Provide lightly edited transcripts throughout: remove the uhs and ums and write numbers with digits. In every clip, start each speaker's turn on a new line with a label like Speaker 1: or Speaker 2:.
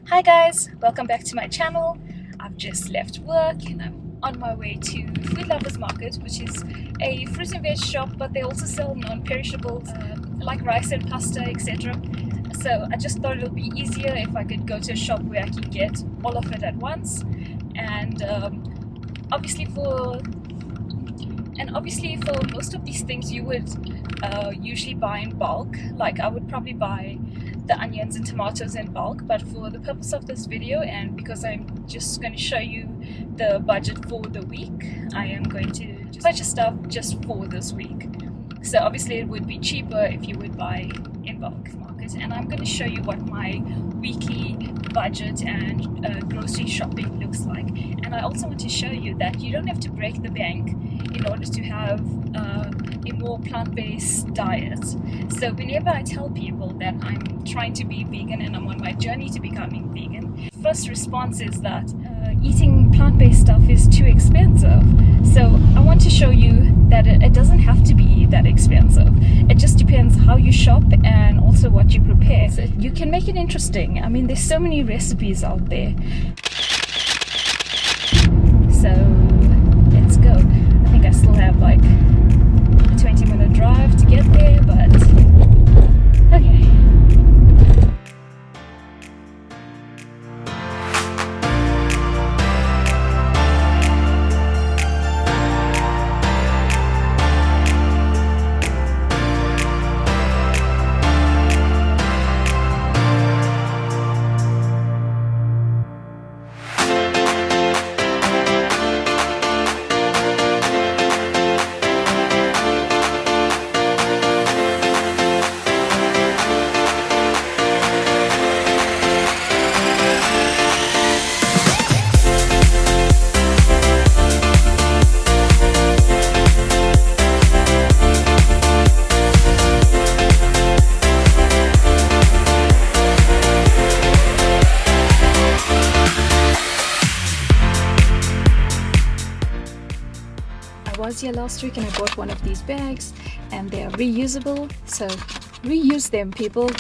Speaker 1: Hi guys, welcome back to my channel. I've just left work and I'm on my way to Food Lovers Market, which is a fruit and veg shop, but they also sell non-perishables like rice and pasta, etc. So I just thought it would be easier if I could go to a shop where I can get all of it at once. And obviously for most of these things you would usually buy in bulk. Like I would probably buy the onions and tomatoes in bulk, but for the purpose of this video and because I'm just going to show you the budget for the week, I am going to just purchase stuff just for this week. So obviously it would be cheaper if you would buy in bulk market, and I'm going to show you what my weekly budget and grocery shopping looks like. And I also want to show you that you don't have to break the bank in order to have a more plant-based diet. So whenever I tell people that I'm trying to be vegan and I'm on my journey to becoming vegan, first response is that eating plant-based stuff is too expensive. So I want to show you that it doesn't have to be that expensive. It just depends how you shop and also what you prepare. So you can make it interesting. I mean, there's so many recipes out there. So let's go. I think I still have like a 20-minute drive to get there, but okay. I was here last week and I bought one of these bags and they are reusable, so reuse them, people.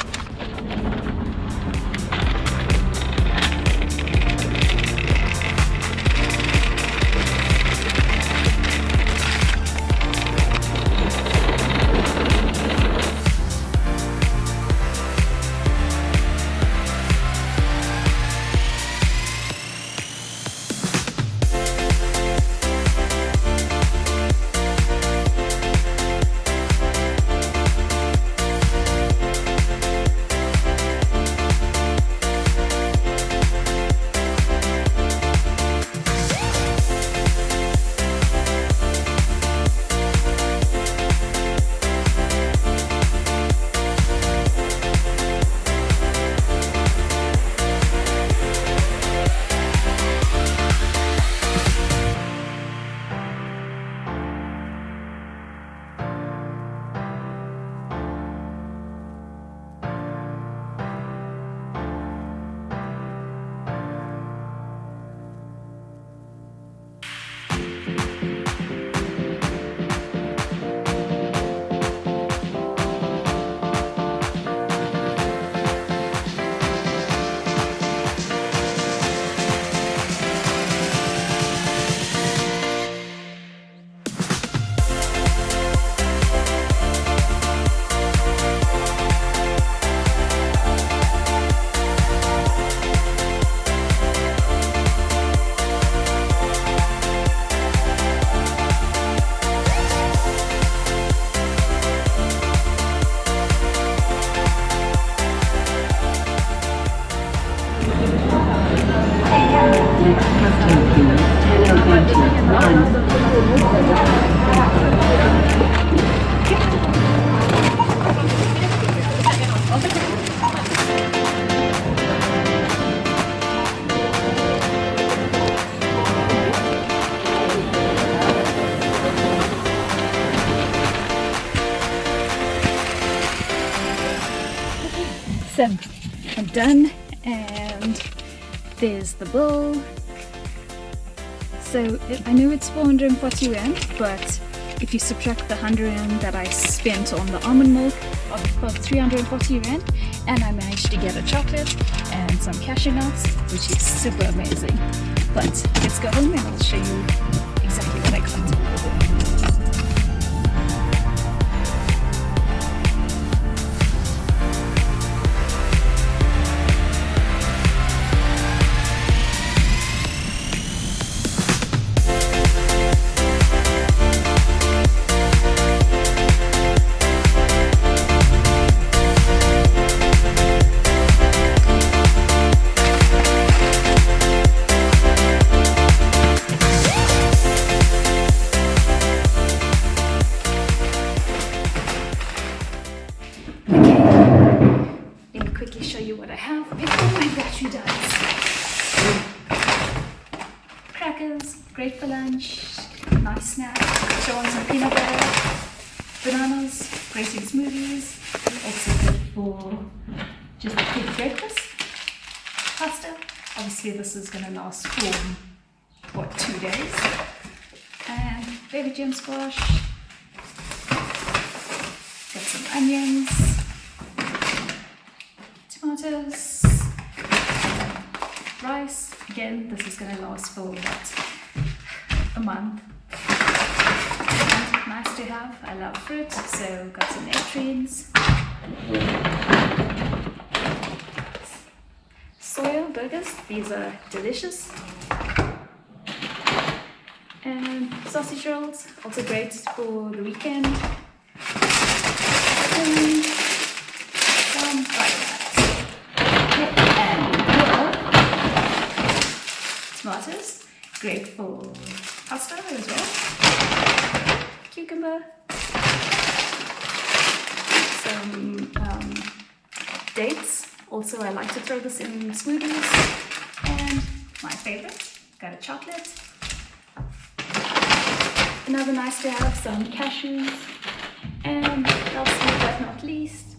Speaker 1: So I'm done, and there's the bill. So I know it's 440 rand, but if you subtract the 100 rand that I spent on the almond milk, of 340 rand, and I managed to get a chocolate and some cashew nuts, which is super amazing. But let's go home and I'll show you exactly what I got. Quickly show you what I have before my battery dies. Crackers, great for lunch, nice snack. Throw on some peanut butter, bananas, great in smoothies, also good for just a quick breakfast. Pasta, obviously this is going to last for, what, 2 days. And baby gem squash, got some onions, tomatoes, rice. Again, this is going to last for what, a month. And nice to have. I love fruit, so got some nectarines. Soya burgers, these are delicious. And sausage rolls, also great for the weekend. And some fried tomatoes, great for pasta as well. Cucumber, some dates. Also, I like to throw this in smoothies. And my favorite, got a chocolate. Another nice to have, some cashews. And lastly but not least,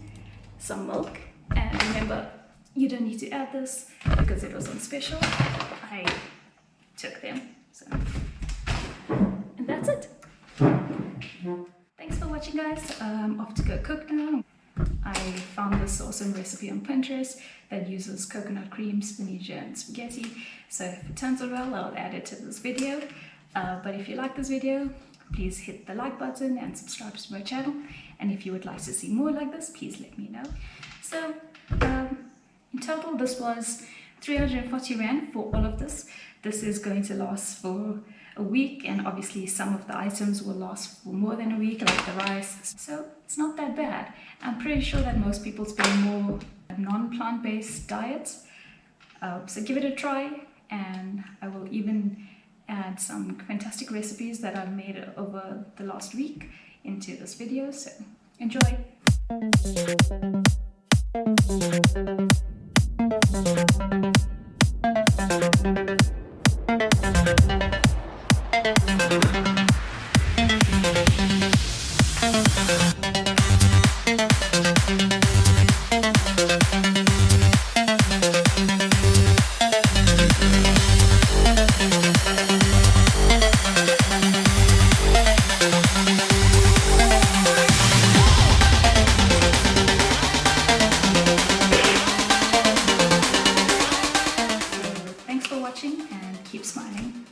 Speaker 1: some milk. And remember, you don't need to add this because it was on special. I took them, so, and that's it. Thanks for watching, guys. I'm off to go cook now. I found this awesome recipe on Pinterest that uses coconut cream, spinach and spaghetti. So if it turns out well, I'll add it to this video. But if you like this video, please hit the like button and subscribe to my channel. And if you would like to see more like this, please let me know. So in total, this was 340 Rand for all of this. This is going to last for a week, and obviously some of the items will last for more than a week, like the rice. So it's not that bad. I'm pretty sure that most people spend more non-plant-based diets. So give it a try, and I will even add some fantastic recipes that I've made over the last week into this video. So enjoy. Thanks for watching and keep smiling.